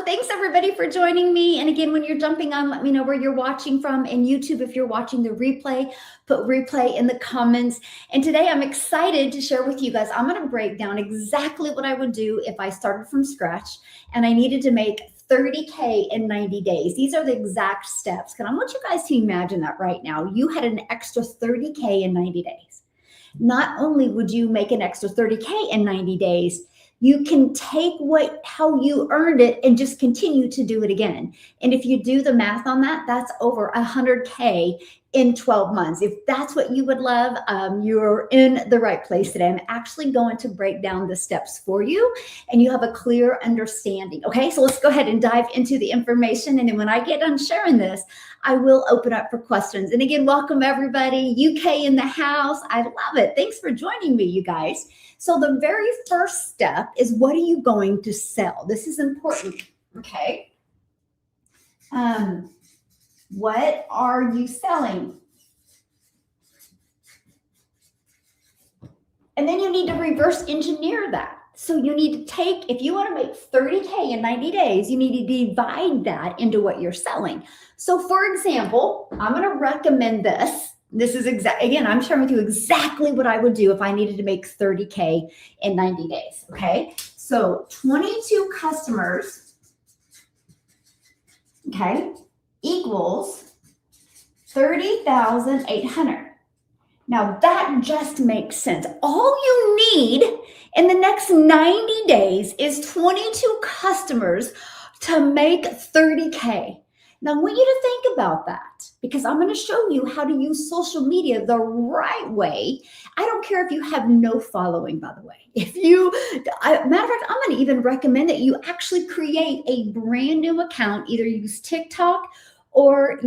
thanks everybody for joining me. And again, when you're jumping on, let me know where you're watching from. And YouTube, if you're watching the replay, put replay in the comments. And today I'm excited to share with you guys, I'm going to break down exactly what I would do if I started from scratch and I needed to make 30K in 90 days. These are the exact steps. And I want you guys to imagine that right now. You had an extra 30K in 90 days. Not only would you make an extra 30K in 90 days, you can take how you earned it and just continue to do it again. And if you do the math on that, that's over 100K in 12 months. If that's what you would love, you're in the right place today. I'm actually going to break down the steps for you and you have a clear understanding. Okay, so let's go ahead and dive into the information. And then when I get done sharing this, I will open up for questions. And again, welcome everybody, UK in the house. I love it. Thanks for joining me, you guys. So the very first step is, what are you going to sell? This is important, okay? What are you selling? And then you need to reverse engineer that. So you need to take, if you want to make 30K in 90 days, you need to divide that into what you're selling. So for example, I'm going to recommend this. This is again, I'm sharing with you exactly what I would do if I needed to make 30K in 90 days. Okay. So 22 customers, okay, equals 30,800. Now that just makes sense. All you need in the next 90 days is 22 customers to make 30K. Now, I want you to think about that because I'm going to show you how to use social media the right way. I don't care if you have no following, by the way. Matter of fact, I'm going to even recommend that you actually create a brand new account, either use TikTok or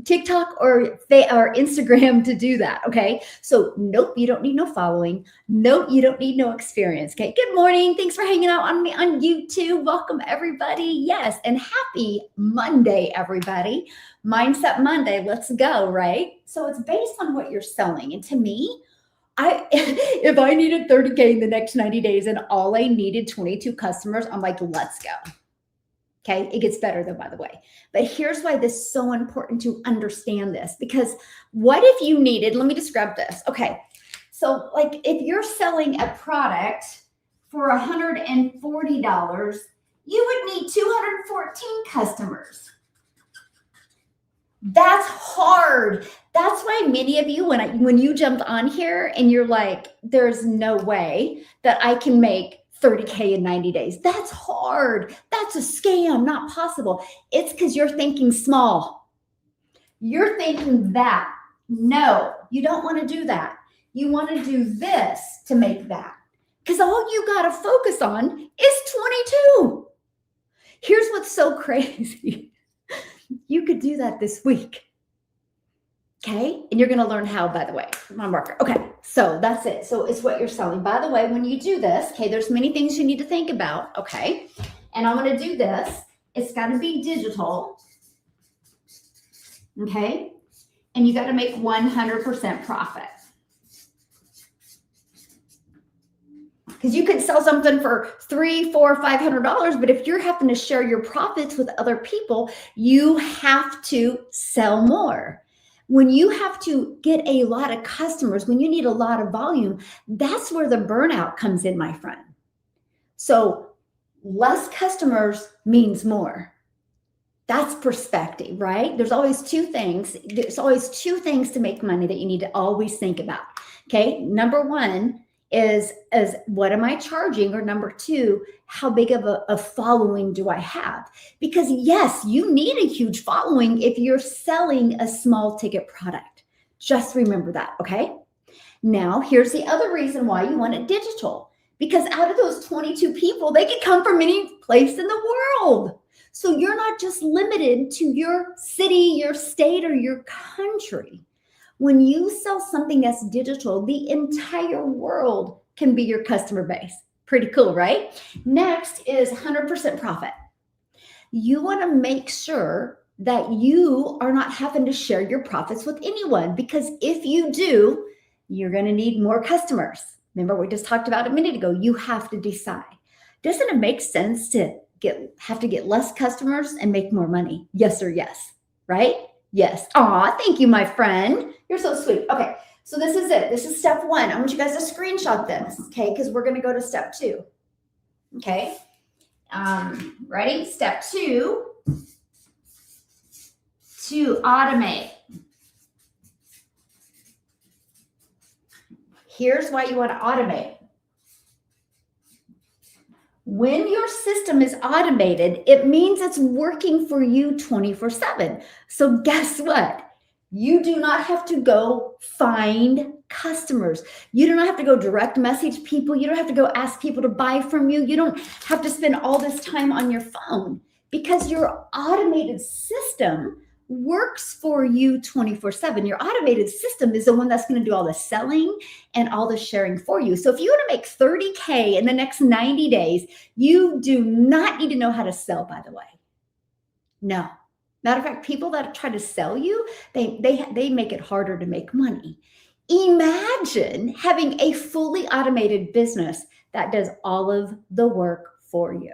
TikTok or Instagram to do that. Okay. So nope, you don't need no following. Nope, you don't need no experience. Okay. Good morning. Thanks for hanging out on me on YouTube. Welcome everybody. Yes. And happy Monday, everybody. Mindset Monday. Let's go. Right. So it's based on what you're selling. And to me, if I needed 30K in the next 90 days and all I needed 22 customers, I'm like, let's go. Okay, it gets better though, by the way. But here's why this is so important to understand this, because what if you needed, let me describe this. Okay, so like if you're selling a product for $140, you would need 214 customers. That's hard. That's why many of you, when you jumped on here and you're like, there's no way that I can make 30K in 90 days. That's hard. That's a scam, not possible. It's because you're thinking small. You're thinking that. No, you don't want to do that. You want to do this to make that. Because all you got to focus on is 22. Here's what's so crazy. You could do that this week. Okay, and you're going to learn how, by the way, my marker. Okay, so that's it. So it's what you're selling. By the way, when you do this, okay, there's many things you need to think about, okay? And I'm going to do this. It's got to be digital, okay? And you got to make 100% profit. Because you could sell something for $300, $400, $500, but if you're having to share your profits with other people, you have to sell more. When you have to get a lot of customers, when you need a lot of volume, that's where the burnout comes in, my friend. So less customers means more. That's perspective, right? There's always two things. There's always two things to make money that you need to always think about. Okay. Number one is what am I charging? Or number two, how big of a following do I have? Because yes, you need a huge following if you're selling a small ticket product. Just remember that, okay? Now, here's the other reason why you want it digital. Because out of those 22 people, they could come from any place in the world. So you're not just limited to your city, your state, or your country. When you sell something that's digital, the entire world can be your customer base. Pretty cool, right? Next is 100% profit. You want to make sure that you are not having to share your profits with anyone, because if you do, you're going to need more customers. Remember, we just talked about a minute ago, you have to decide. Doesn't it make sense to have to get less customers and make more money? Yes or yes, right? Yes. Aw, thank you, my friend. You're so sweet. Okay, so this is it. This is step one. I want you guys to screenshot this, okay? Because we're going to go to step two. Okay. Ready? Step two, to automate. Here's why you want to automate. When your system is automated, it means it's working for you 24/7. So guess what? You do not have to go find customers. You do not have to go direct message people. You don't have to go ask people to buy from you. You don't have to spend all this time on your phone because your automated system works for you 24/7. Your automated system is the one that's going to do all the selling and all the sharing for you. So if you want to make 30K in the next 90 days, you do not need to know how to sell, by the way. No. Matter of fact, people that try to sell you, they make it harder to make money. Imagine having a fully automated business that does all of the work for you.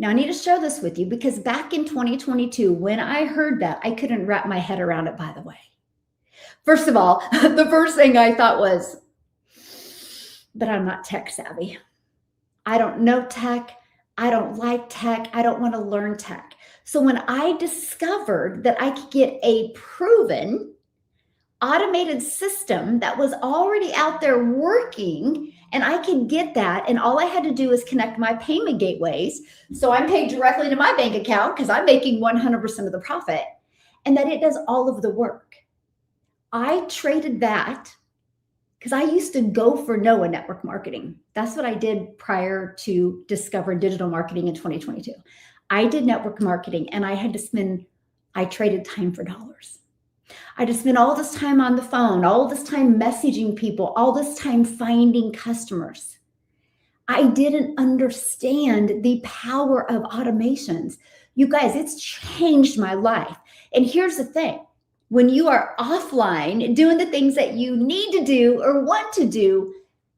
Now, I need to share this with you because back in 2022, when I heard that, I couldn't wrap my head around it, by the way. First of all, the first thing I thought was, but I'm not tech savvy. I don't know tech. I don't like tech. I don't want to learn tech. So when I discovered that I could get a proven automated system that was already out there working, and I could get that, and all I had to do is connect my payment gateways, so I'm paid directly to my bank account because I'm making 100% of the profit, and that it does all of the work. I traded that because I used to go for no in network marketing. That's what I did prior to discovering digital marketing in 2022. I did network marketing and I traded time for dollars. I just spent all this time on the phone, all this time messaging people, all this time finding customers. I didn't understand the power of automations. You guys, it's changed my life. And here's the thing. When you are offline doing the things that you need to do or want to do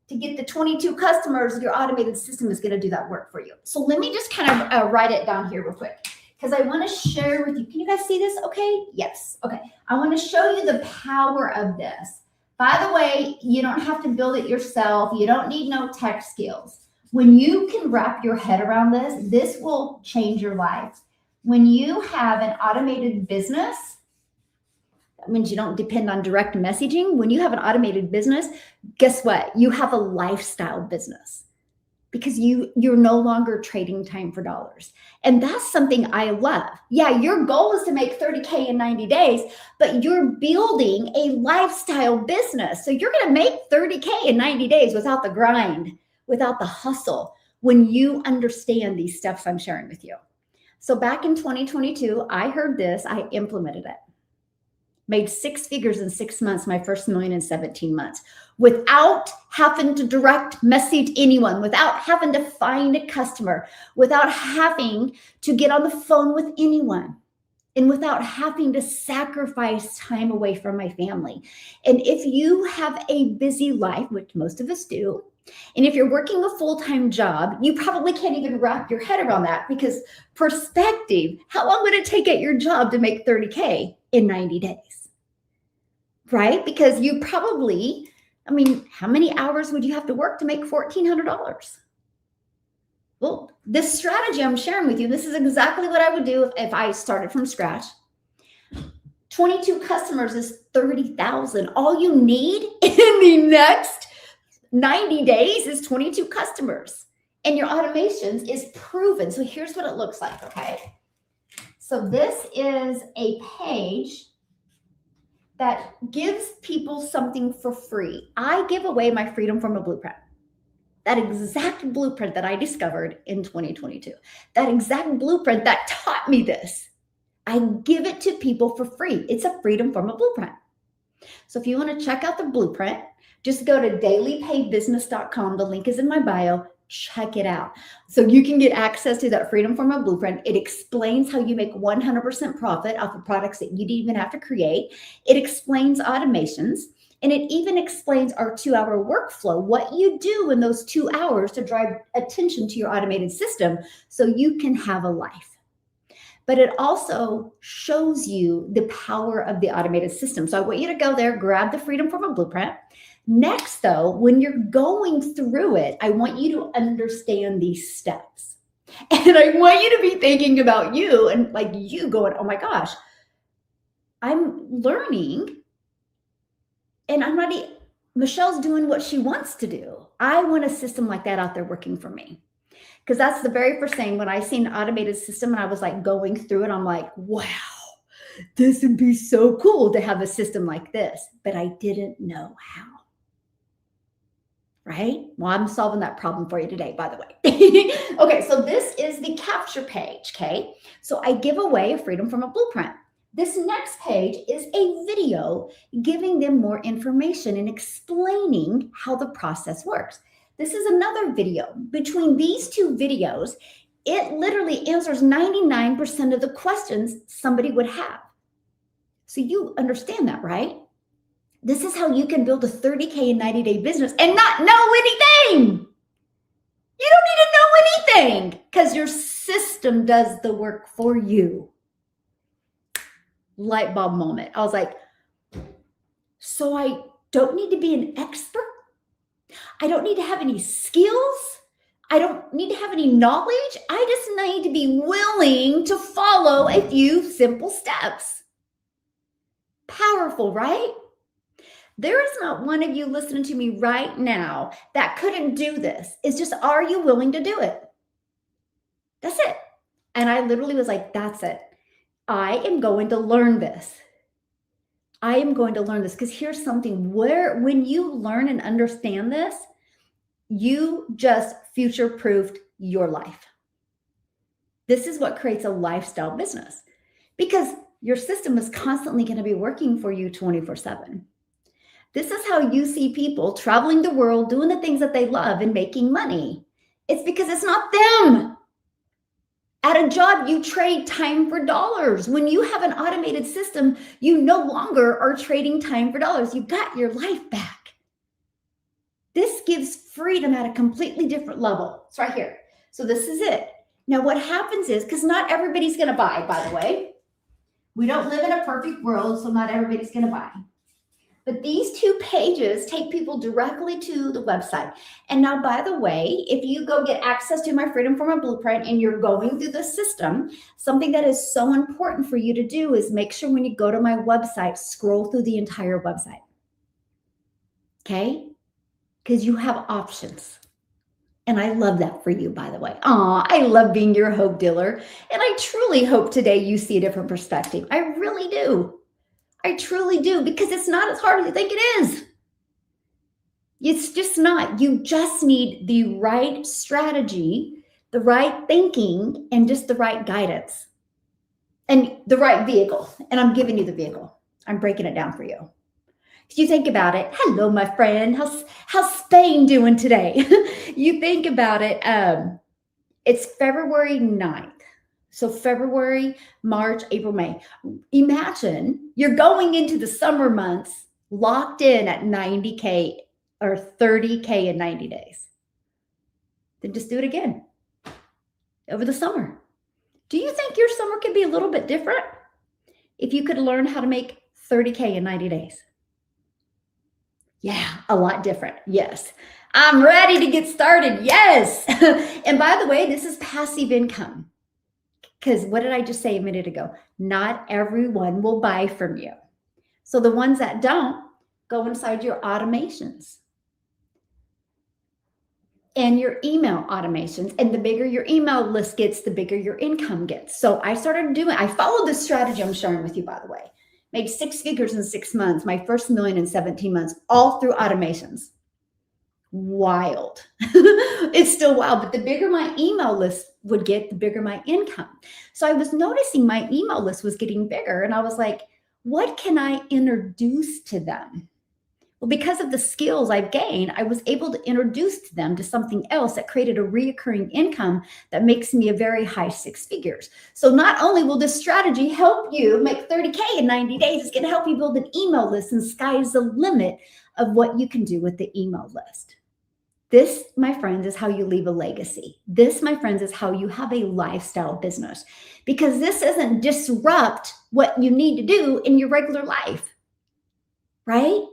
to get the 22 customers, your automated system is going to do that work for you. So let me just kind of write it down here real quick because I want to share with you. Can you guys see this? Okay. Yes. Okay. I want to show you the power of this. By the way, you don't have to build it yourself. You don't need no tech skills. When you can wrap your head around this, this will change your life. When you have an automated business, that means you don't depend on direct messaging. When you have an automated business, guess what? You have a lifestyle business because you're no longer trading time for dollars. And that's something I love. Yeah, your goal is to make 30K in 90 days, but you're building a lifestyle business. So you're going to make 30K in 90 days without the grind, without the hustle, when you understand these steps I'm sharing with you. So back in 2022, I heard this, I implemented it. Made 6 figures in 6 months, my first million in 17 months, without having to direct message anyone, without having to find a customer, without having to get on the phone with anyone, and without having to sacrifice time away from my family. And if you have a busy life, which most of us do, and if you're working a full-time job, you probably can't even wrap your head around that because perspective, how long would it take at your job to make 30K in 90 days? Right? Because you probably, how many hours would you have to work to make $1,400? Well, this strategy I'm sharing with you, this is exactly what I would do if I started from scratch. 22 customers is $30,000. All you need in the next 90 days is 22 customers. And your automations is proven. So here's what it looks like, okay? So this is a page that gives people something for free. I give away my Freedom Formula Blueprint. That exact blueprint that I discovered in 2022. That exact blueprint that taught me this. I give it to people for free. It's a Freedom Formula Blueprint. So if you want to check out the blueprint, just go to dailypaybusiness.com. The link is in my bio. Check it out. So you can get access to that Freedom Formula Blueprint. It explains how you make 100% profit off of products that you didn't even have to create. It explains automations. And it even explains our 2-hour workflow, what you do in those 2 hours to drive attention to your automated system so you can have a life. But it also shows you the power of the automated system. So I want you to go there, grab the Freedom Formula Blueprint. Next, though, when you're going through it, I want you to understand these steps. And I want you to be thinking about you and like you going, oh my gosh, I'm learning and I'm not, Michelle's doing what she wants to do. I want a system like that out there working for me. Because that's the very first thing when I seen an automated system and I was like going through it, I'm like, wow, this would be so cool to have a system like this. But I didn't know how. Right? Well, I'm solving that problem for you today, by the way. Okay, so this is the capture page, okay? So I give away a Freedom Formula Blueprint. This next page is a video giving them more information and explaining how the process works. This is another video. Between these two videos, it literally answers 99% of the questions somebody would have. So you understand that, right? This is how you can build a 30K in 90-day business and not know anything. You don't need to know anything because your system does the work for you. Light bulb moment. I was like, so I don't need to be an expert? I don't need to have any skills. I don't need to have any knowledge. I just need to be willing to follow a few simple steps. Powerful, right? There is not one of you listening to me right now that couldn't do this. It's just, are you willing to do it? That's it. And I literally was like, that's it. I am going to learn this. I am going to learn this because here's something where when you learn and understand this, you just future-proofed your life. This is what creates a lifestyle business because your system is constantly going to be working for you 24/7. This is how you see people traveling the world, doing the things that they love and making money. It's because it's not them. At a job, you trade time for dollars. When you have an automated system, you no longer are trading time for dollars. You got your life back. This gives freedom at a completely different level. It's right here. So this is it. Now what happens is, because not everybody's going to buy, by the way. We don't live in a perfect world, so not everybody's going to buy. But these two pages take people directly to the website. And now, by the way, if you go get access to my Freedom Formula Blueprint and you're going through the system, something that is so important for you to do is make sure when you go to my website, scroll through the entire website. Okay? Because you have options. And I love that for you, by the way. I love being your hope dealer. And I truly hope today you see a different perspective. I really do. I truly do, because it's not as hard as you think it is. It's just not. You just need the right strategy, the right thinking, and just the right guidance and the right vehicle. And I'm giving you the vehicle. I'm breaking it down for you. If you think about it, hello, my friend. How's Spain doing today? You think about it. It's February 9th. So February, March, April, May. Imagine you're going into the summer months locked in at 90K or 30K in 90 days. Then just do it again over the summer. Do you think your summer could be a little bit different if you could learn how to make 30K in 90 days? Yeah, a lot different. Yes. I'm ready to get started. Yes. And by the way, this is passive income. Because what did I just say a minute ago? Not everyone will buy from you. So the ones that don't, go inside your automations and your email automations. And the bigger your email list gets, the bigger your income gets. So I followed this strategy I'm sharing with you, by the way. Made 6 figures in 6 months, my first $1 million in 17 months, all through automations. Wild. It's still wild, but the bigger my email list would get, the bigger my income. So I was noticing my email list was getting bigger, and I was like, what can I introduce to them? Well, because of the skills I've gained, I was able to introduce them to something else that created a reoccurring income that makes me a very high six figures. So not only will this strategy help you make 30K in 90 days, it's going to help you build an email list, and sky's the limit of what you can do with the email list. This, my friends, is how you leave a legacy. This, my friends, is how you have a lifestyle business, because this doesn't disrupt what you need to do in your regular life, right?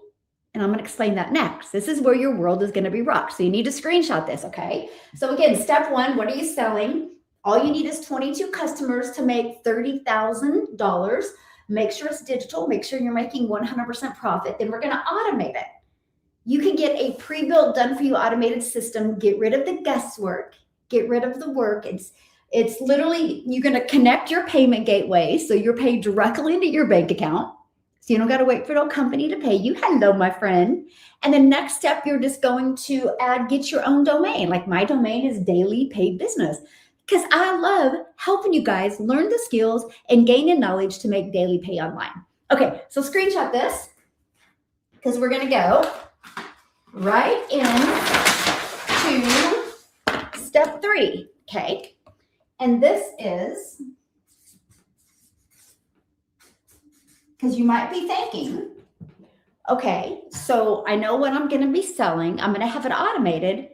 And I'm going to explain that next. This is where your world is going to be rocked. So you need to screenshot this, okay? So again, step one, what are you selling? All you need is 22 customers to make $30,000. Make sure it's digital. Make sure you're making 100% profit. Then we're going to automate it. You can get a pre-built, done-for-you automated system. Get rid of the guesswork. Get rid of the work. It's literally, you're going to connect your payment gateway so you're paid directly into your bank account. So you don't got to wait for no company to pay you. Hello, my friend. And the next step, you're just going to get your own domain. Like my domain is Daily Paid Business, because I love helping you guys learn the skills and gain the knowledge to make daily pay online. Okay, so screenshot this, because we're going to go right into step 3, okay? And this is, because you might be thinking, okay, so I know what I'm going to be selling. I'm going to have it automated,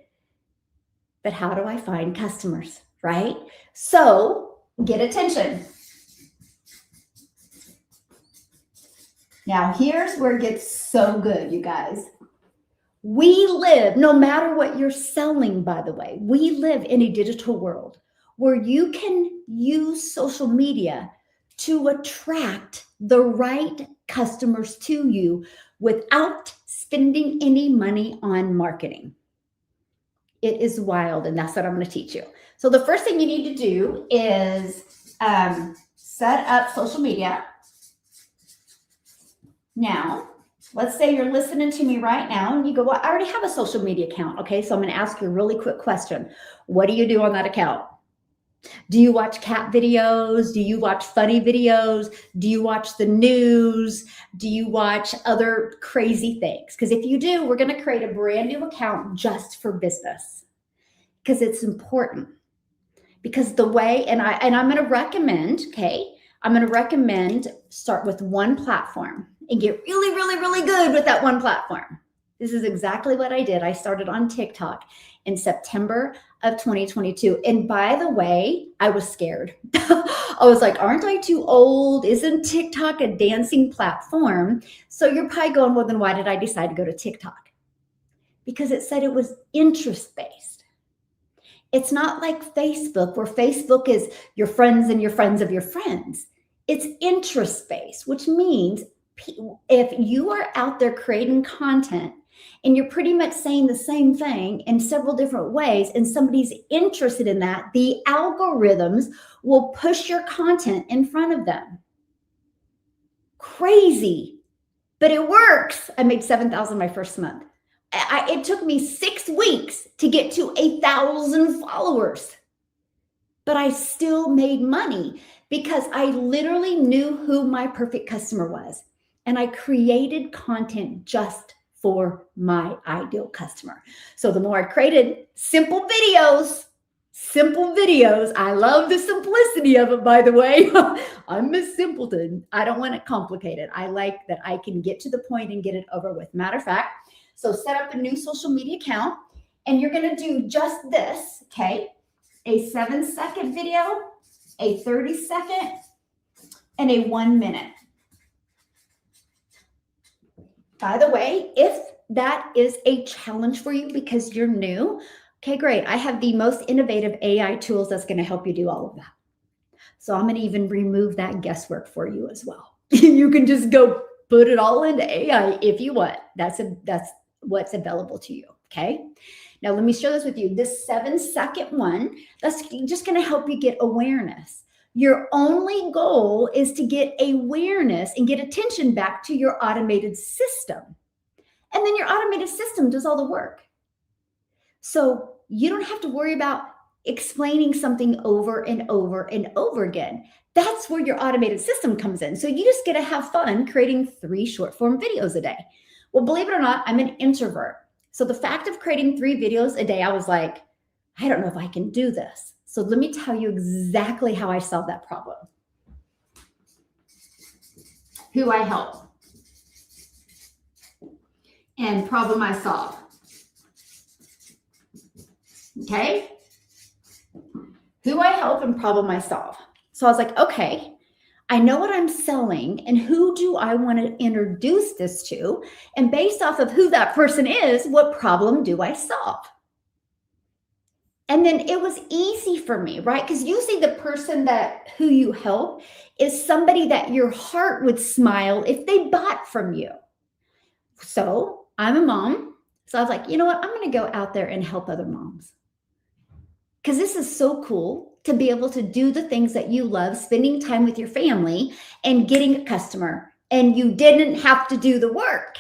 but how do I find customers, right? So get attention. Now, here's where it gets so good, you guys. We live, no matter what you're selling, by the way, we live in a digital world where you can use social media to attract the right customers to you without spending any money on marketing. It is wild, and that's what I'm going to teach you. So the first thing you need to do is set up social media. Now, let's say you're listening to me right now and you go, well, I already have a social media account. Okay, so I'm going to ask you a really quick question. What do you do on that account? Do you watch cat videos? Do you watch funny videos? Do you watch the news? Do you watch other crazy things? Because if you do, we're going to create a brand new account just for business, because it's important. Because the way, and I'm going to recommend, okay, I'm going to recommend start with one platform and get really, really, really good with that one platform. This is exactly what I did. I started on TikTok in September of 2022. And by the way, I was scared. I was like, aren't I too old? Isn't TikTok a dancing platform? So you're probably going, well, then why did I decide to go to TikTok? Because it said it was interest-based. It's not like Facebook, where Facebook is your friends and your friends of your friends. It's interest-based, which means if you are out there creating content and you're pretty much saying the same thing in several different ways, and somebody's interested in that, the algorithms will push your content in front of them. Crazy, but it works. I made $7,000 my first month. It took me 6 weeks to get to 1,000 followers, but I still made money because I literally knew who my perfect customer was. And I created content just for my ideal customer. So the more I created simple videos, I love the simplicity of it, by the way. I'm a simpleton. I don't want it complicated. I like that I can get to the point and get it over with. Matter of fact, so set up a new social media account, and you're going to do just this, okay? A 7-second video, a 30-second, and a 1-minute. By the way, if that is a challenge for you because you're new, okay, great. I have the most innovative AI tools that's going to help you do all of that. So I'm going to even remove that guesswork for you as well. You can just go put it all into AI if you want. That's what's available to you, okay? Now, let me share this with you. This 7-second one, that's just going to help you get awareness. Your only goal is to get awareness and get attention back to your automated system. And then your automated system does all the work. So you don't have to worry about explaining something over and over and over again. That's where your automated system comes in. So you just get to have fun creating 3 short form videos a day. Well, believe it or not, I'm an introvert. So the fact of creating 3 videos a day, I was like, I don't know if I can do this. So let me tell you exactly how I solved that problem. Who I help and problem I solve. Okay? Who I help and problem I solve. So I was like, okay, I know what I'm selling and who do I want to introduce this to? And based off of who that person is, what problem do I solve? And then it was easy for me, right? Because usually the person who you help is somebody that your heart would smile if they bought from you. So I'm a mom. So I was like, you know what? I'm going to go out there and help other moms. Because this is so cool to be able to do the things that you love, spending time with your family and getting a customer. And you didn't have to do the work.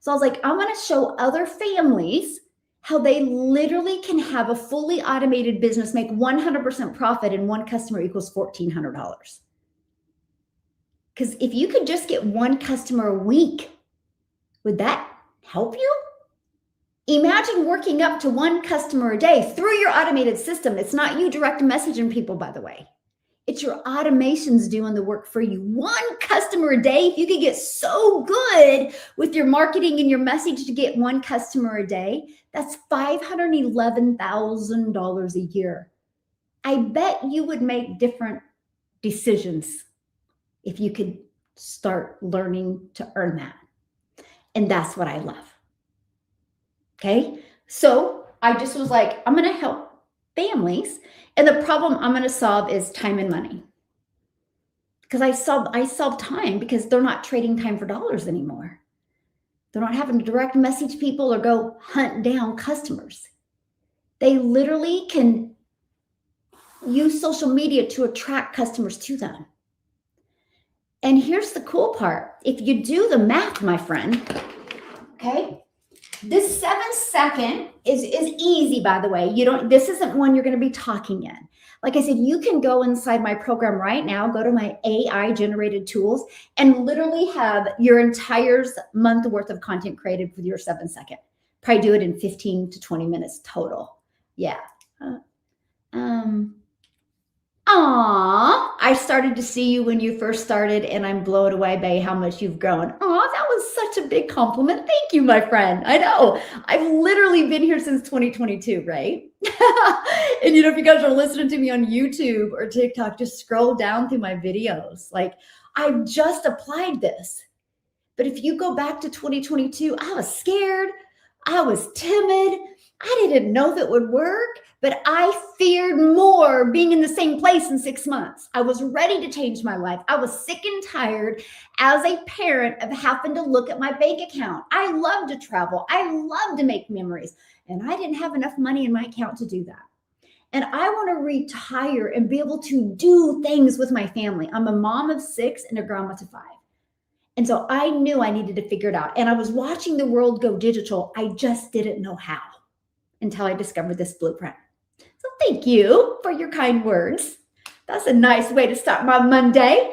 So I was like, I'm going to show other families how they literally can have a fully automated business, make 100% profit, and one customer equals $1,400. Because if you could just get one customer a week, would that help you? Imagine working up to one customer a day through your automated system. It's not you direct messaging people, by the way. It's your automations doing the work for you. One customer a day, if you could get so good with your marketing and your message to get one customer a day, that's $511,000 a year. I bet you would make different decisions if you could start learning to earn that. And that's what I love. Okay. So I just was like, I'm going to help families. And the problem I'm going to solve is time and money. Because I solve time because they're not trading time for dollars anymore. They're not having to direct message people or go hunt down customers. They literally can use social media to attract customers to them. And here's the cool part. If you do the math, my friend, okay, this 7-second is easy, by the way. This isn't one you're going to be talking in. Like I said, you can go inside my program right now, go to my AI generated tools and literally have your entire month worth of content created with your 7-second. Probably do it in 15 to 20 minutes total. Yeah. I started to see you when you first started and I'm blown away by how much you've grown. That was such a big compliment. Thank you, my friend. I know I've literally been here since 2022, right? And if you guys are listening to me on YouTube or TikTok, just scroll down through my videos. Like I've just applied this. But if you go back to 2022, I was scared. I was timid. I didn't know if it would work, but I feared more being in the same place in 6 months. I was ready to change my life. I was sick and tired as a parent of having to look at my bank account. I love to travel. I love to make memories, and I didn't have enough money in my account to do that. And I want to retire and be able to do things with my family. I'm a mom of 6 and a grandma to 5. And so I knew I needed to figure it out. And I was watching the world go digital. I just didn't know how until I discovered this blueprint. So thank you for your kind words. That's a nice way to start my Monday.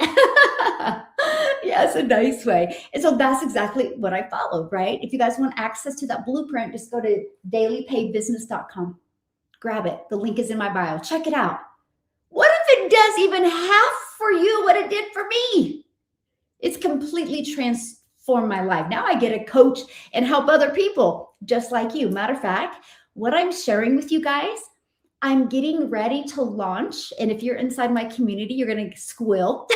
Yes, a nice way. And so that's exactly what I followed, right? If you guys want access to that blueprint, just go to dailypaybusiness.com. Grab it. The link is in my bio. Check it out. What if it does even half for you what it did for me? It's completely transformed my life. Now I get to coach and help other people just like you. Matter of fact, what I'm sharing with you guys, I'm getting ready to launch. And if you're inside my community, you're going to squeal.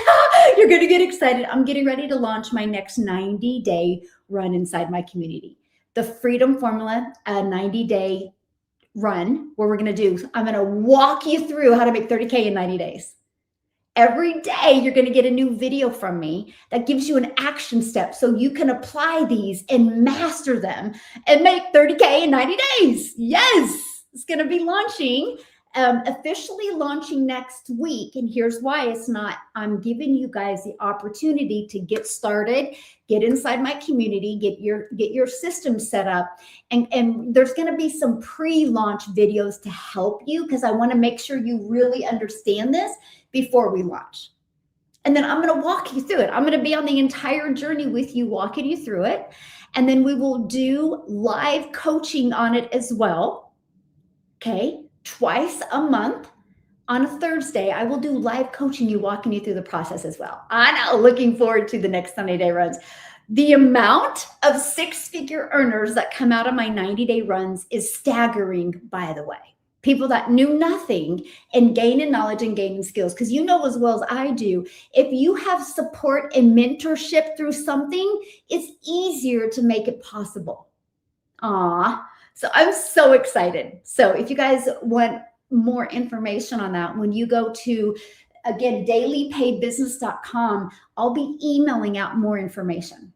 You're going to get excited. I'm getting ready to launch my next 90-day run inside my community. The Freedom Formula, a 90-day run where I'm going to walk you through how to make 30K in 90 days. Every day, you're going to get a new video from me that gives you an action step so you can apply these and master them and make 30K in 90 days. Yes, it's going to be launching, officially launching next week. And here's why I'm giving you guys the opportunity to get started, get inside my community, get your system set up. And there's going to be some pre-launch videos to help you because I want to make sure you really understand this before we launch. And then I'm going to walk you through it. I'm going to be on the entire journey with you, walking you through it. And then we will do live coaching on it as well. Okay. Twice a month. On a Thursday, I will do live coaching you, walking you through the process as well. I know, looking forward to the next 90-day runs. The amount of six-figure earners that come out of my 90-day runs is staggering, by the way. People that knew nothing and gain in knowledge and gain in skills. Because you know as well as I do, if you have support and mentorship through something, it's easier to make it possible. So I'm so excited. So if you guys want more information on that, when you go to, again, dailypaidbusiness.com, I'll be emailing out more information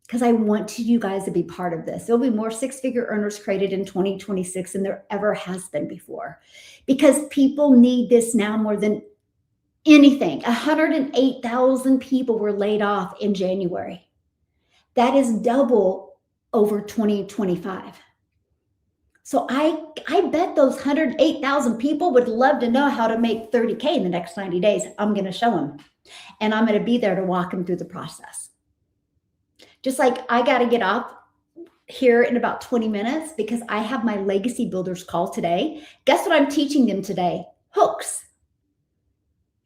because I want you guys to be part of this. There'll be more six-figure earners created in 2026 than there ever has been before, because people need this now more than anything. 108,000 people were laid off in January. That is double over 2025. So I bet those 108,000 people would love to know how to make 30K in the next 90 days. I'm going to show them, and I'm going to be there to walk them through the process. Just like I got to get off here in about 20 minutes because I have my Legacy Builders call today. Guess what I'm teaching them today? Hooks.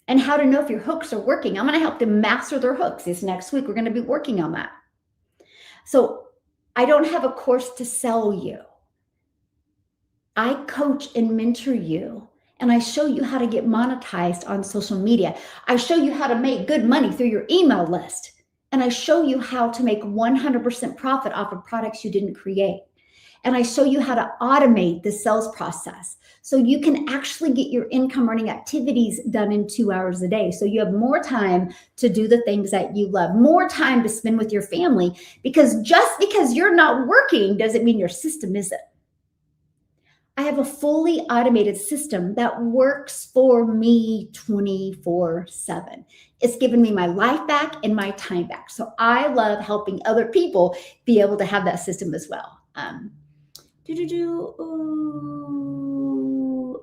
And how to know if your hooks are working. I'm going to help them master their hooks. This next week, we're going to be working on that. So I don't have a course to sell you. I coach and mentor you, and I show you how to get monetized on social media. I show you how to make good money through your email list, and I show you how to make 100% profit off of products you didn't create. And I show you how to automate the sales process so you can actually get your income earning activities done in 2 hours a day. So you have more time to do the things that you love, more time to spend with your family, because just because you're not working doesn't mean your system isn't. I have a fully automated system that works for me 24/7. It's given me my life back and my time back. So I love helping other people be able to have that system as well.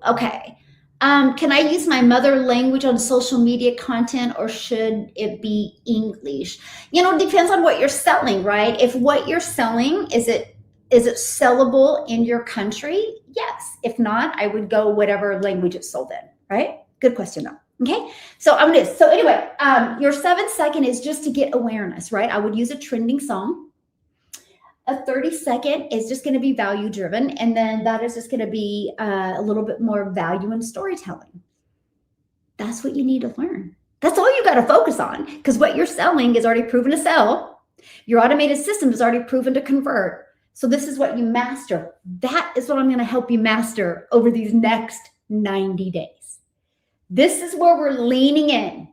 Okay. Can I use my mother language on social media content, or should it be English? It depends on what you're selling, right? If what you're selling, is it sellable in your country? Yes. If not, I would go whatever language it's sold in, right? Good question though. Okay. So anyway, your 7-second is just to get awareness, right? I would use a trending song. A 30-second is just going to be value driven. And then that is just going to be a little bit more value in storytelling. That's what you need to learn. That's all you got to focus on, because what you're selling is already proven to sell. Your automated system is already proven to convert. So this is what you master. That is what I'm going to help you master over these next 90 days. This is where we're leaning in.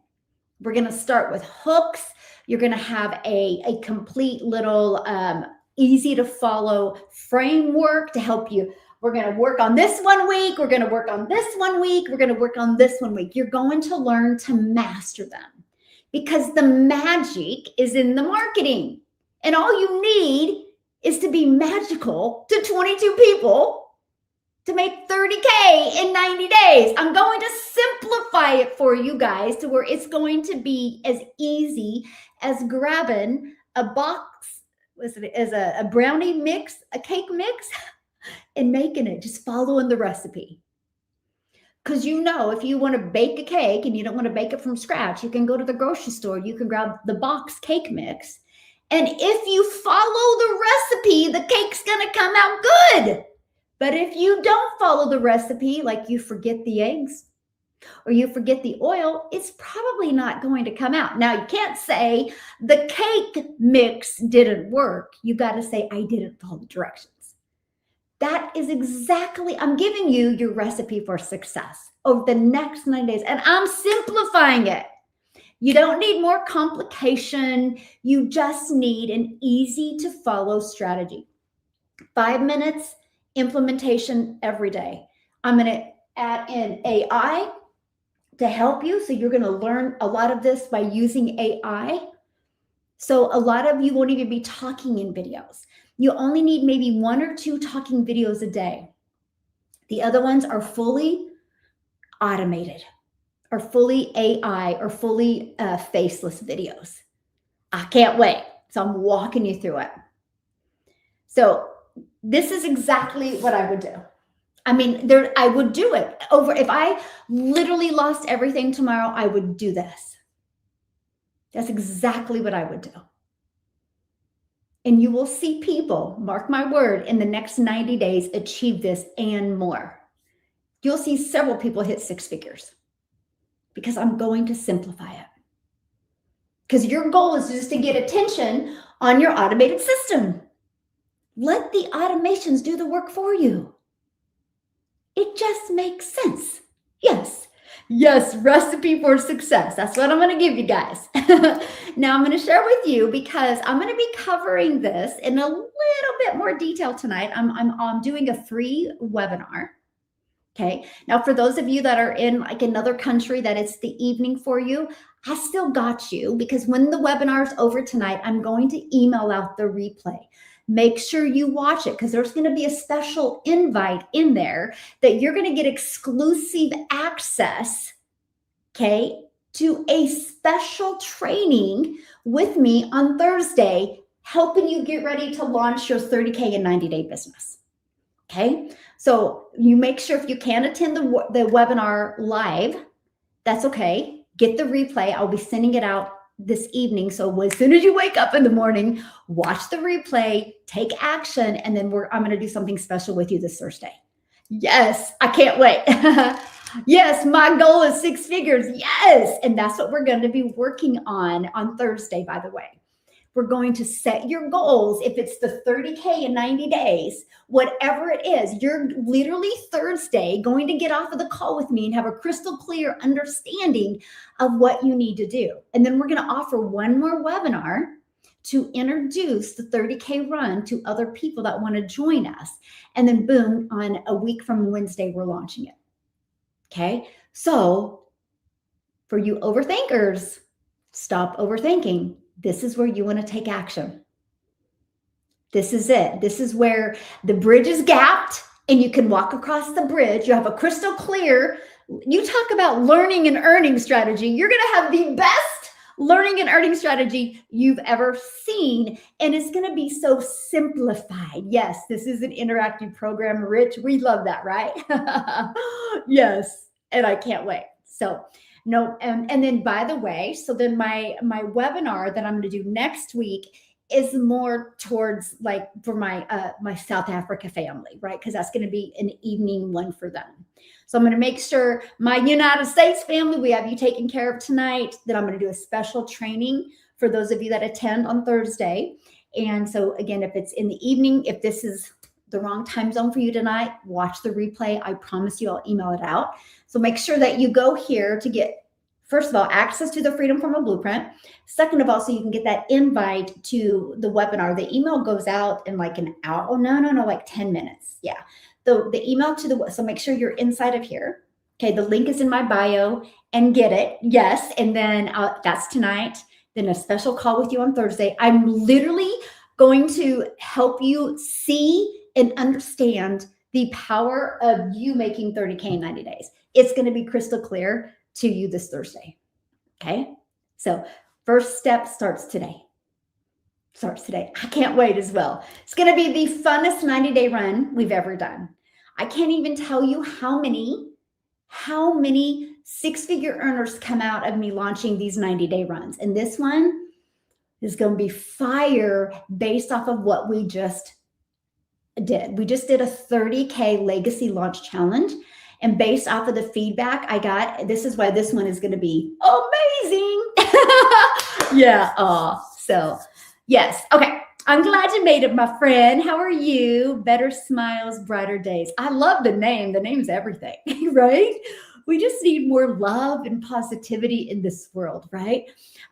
We're going to start with hooks. You're going to have a complete little easy to follow framework to help you. We're going to work on this 1 week. We're going to work on this 1 week. We're going to work on this 1 week. You're going to learn to master them, because the magic is in the marketing. And all you need is to be magical to 22 people to make 30K in 90 days. I'm going to simplify it for you guys to where it's going to be as easy as grabbing a box, as a brownie mix, a cake mix, and making it, just following the recipe. Because if you want to bake a cake and you don't want to bake it from scratch, you can go to the grocery store, you can grab the box cake mix. And if you follow the recipe, the cake's going to come out good. But if you don't follow the recipe, like you forget the eggs or you forget the oil, it's probably not going to come out. Now, you can't say the cake mix didn't work. You got to say, I didn't follow the directions. That is exactly, I'm giving you your recipe for success over the next 9 days. And I'm simplifying it. You don't need more complication. You just need an easy to follow strategy. 5 minutes implementation every day. I'm going to add in AI to help you. So you're going to learn a lot of this by using AI. So a lot of you won't even be talking in videos. You only need maybe 1 or 2 talking videos a day. The other ones are fully automated, or fully AI, or fully faceless videos. I can't wait. So I'm walking you through it. So this is exactly what I would do. I mean, I would do it over. If I literally lost everything tomorrow, I would do this. That's exactly what I would do. And you will see people, mark my word, in the next 90 days achieve this and more. You'll see several people hit six figures because I'm going to simplify it. Because your goal is just to get attention on your automated system. Let the automations do the work for you. It just makes sense. Yes. Yes, recipe for success. That's what I'm going to give you guys. Now I'm going to share with you because I'm going to be covering this in a little bit more detail tonight. I'm doing a free webinar. Okay. Now, for those of you that are in like another country that it's the evening for you, I still got you because when the webinar is over tonight, I'm going to email out the replay. Make sure you watch it because there's going to be a special invite in there that you're going to get exclusive access, okay, to a special training with me on Thursday, helping you get ready to launch your 30K in 90-day business. Okay, so you make sure if you can attend the webinar live, that's okay. Get the replay. I'll be sending it out this evening. So as soon as you wake up in the morning, watch the replay, take action, and then I'm going to do something special with you this Thursday. Yes, I can't wait. Yes, my goal is six figures. Yes, and that's what we're going to be working on Thursday, by the way. We're going to set your goals. If it's the 30K in 90 days, whatever it is, you're literally Thursday going to get off of the call with me and have a crystal clear understanding of what you need to do. And then we're going to offer one more webinar to introduce the 30K run to other people that want to join us. And then boom, on a week from Wednesday, we're launching it. Okay. So for you overthinkers, stop overthinking. This is where you want to take action. This is it. This is where the bridge is gapped and you can walk across the bridge. You have a crystal clear. You talk about learning and earning strategy. You're going to have the best learning and earning strategy you've ever seen. And it's going to be so simplified. Yes, this is an interactive program, Rich. We love that, right? Yes. And I can't wait. So no, and then by the way, so then my webinar that I'm going to do next week is more towards like for my my South Africa family, right? Because that's going to be an evening one for them. So I'm going to make sure my United States family, we have you taken care of tonight. Then I'm going to do a special training for those of you that attend on Thursday. And so again, if it's in the evening, if this is the wrong time zone for you tonight, watch the replay. I promise you I'll email it out. So make sure that you go here to get, first of all, access to the Freedom Formula Blueprint. Second of all, so you can get that invite to the webinar. The email goes out in like an hour. Oh, no, like 10 minutes. Yeah. The email to so make sure you're inside of here. Okay. The link is in my bio and get it. Yes. And then that's tonight. Then a special call with you on Thursday. I'm literally going to help you see and understand the power of you making 30K in 90 days. It's going to be crystal clear to you this Thursday. Okay. So first step starts today. I can't wait as well. It's going to be the funnest 90-day run we've ever done. I can't even tell you how many six-figure earners come out of me launching these 90-day runs. And this one is going to be fire based off of what we just did. We just did a 30K legacy launch challenge. And based off of the feedback I got, this is why this one is going to be amazing. Yeah. So yes. Okay. I'm glad you made it, my friend. How are you? Better smiles, brighter days. I love the name. The name's everything, right? We just need more love and positivity in this world, right?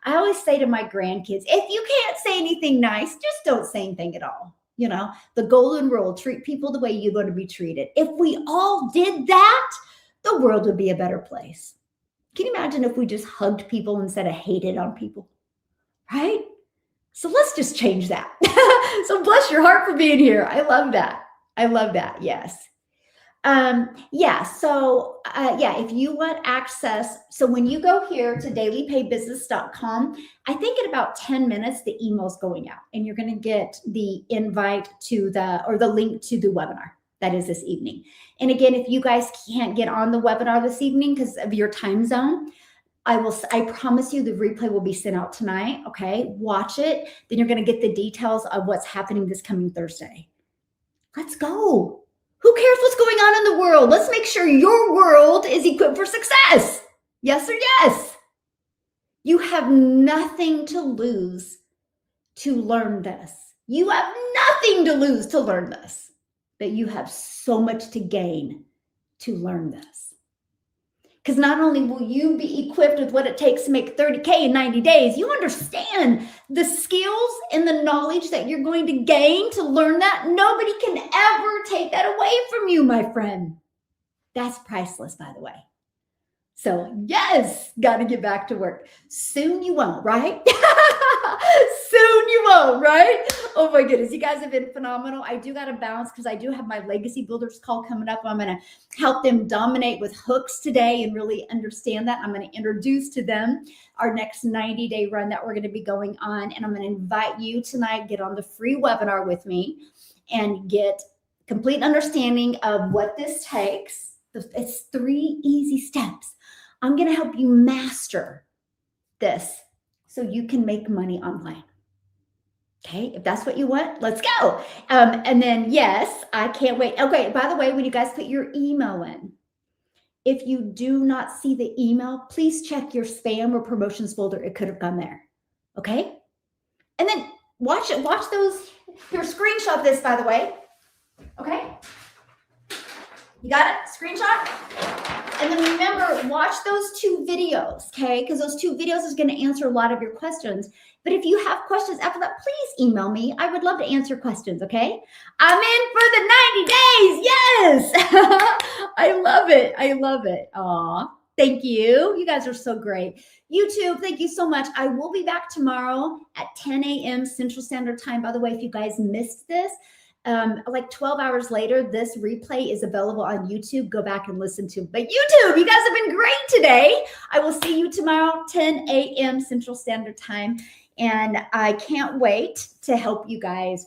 I always say to my grandkids, if you can't say anything nice, just don't say anything at all. You know, the golden rule, treat people the way you're going to be treated. If we all did that, the world would be a better place. Can you imagine if we just hugged people instead of hated on people? Right? So let's just change that. So bless your heart for being here. I love that. Yes. Yeah. So, yeah, if you want access, so when you go here to dailypaybusiness.com, I think in about 10 minutes, the email's going out and you're going to get the invite to or the link to the webinar that is this evening. And again, if you guys can't get on the webinar this evening because of your time zone, I promise you the replay will be sent out tonight. Okay. Watch it. Then you're going to get the details of what's happening this coming Thursday. Let's go. Who cares what's going on in the world? Let's make sure your world is equipped for success. Yes or yes? You have nothing to lose to learn this. You have nothing to lose to learn this, but you have so much to gain to learn this. Because not only will you be equipped with what it takes to make 30K in 90 days, you understand the skills and the knowledge that you're going to gain to learn that. Nobody can ever take that away from you, my friend. That's priceless, by the way. So yes, got to get back to work. Soon you won't, right? Soon you won't, right? Oh my goodness. You guys have been phenomenal. I do got to bounce because I do have my Legacy Builders call coming up. I'm going to help them dominate with hooks today and really understand that. I'm going to introduce to them our next 90-day run that we're going to be going on. And I'm going to invite you tonight, get on the free webinar with me and get complete understanding of what this takes. It's 3 easy steps. I'm going to help you master this so you can make money online. Okay, if that's what you want, let's go. And then, yes, I can't wait. Okay, by the way, when you guys put your email in, if you do not see the email, please check your spam or promotions folder. It could have gone there. Okay, and then watch those. Here, screenshot this, by the way. Okay, you got it? Screenshot. And then remember, watch those 2 videos, okay? Because those 2 videos is going to answer a lot of your questions. But if you have questions after that, please email me. I would love to answer questions, okay? I'm in for the 90 days. Yes. I love it. I love it. Aw, thank you. You guys are so great. YouTube, thank you so much. I will be back tomorrow at 10 a.m. Central Standard Time. By the way, if you guys missed this, like 12 hours later, this replay is available on YouTube. Go back and listen to it. But YouTube, you guys have been great today. I will see you tomorrow, 10 a.m. Central Standard Time. And I can't wait to help you guys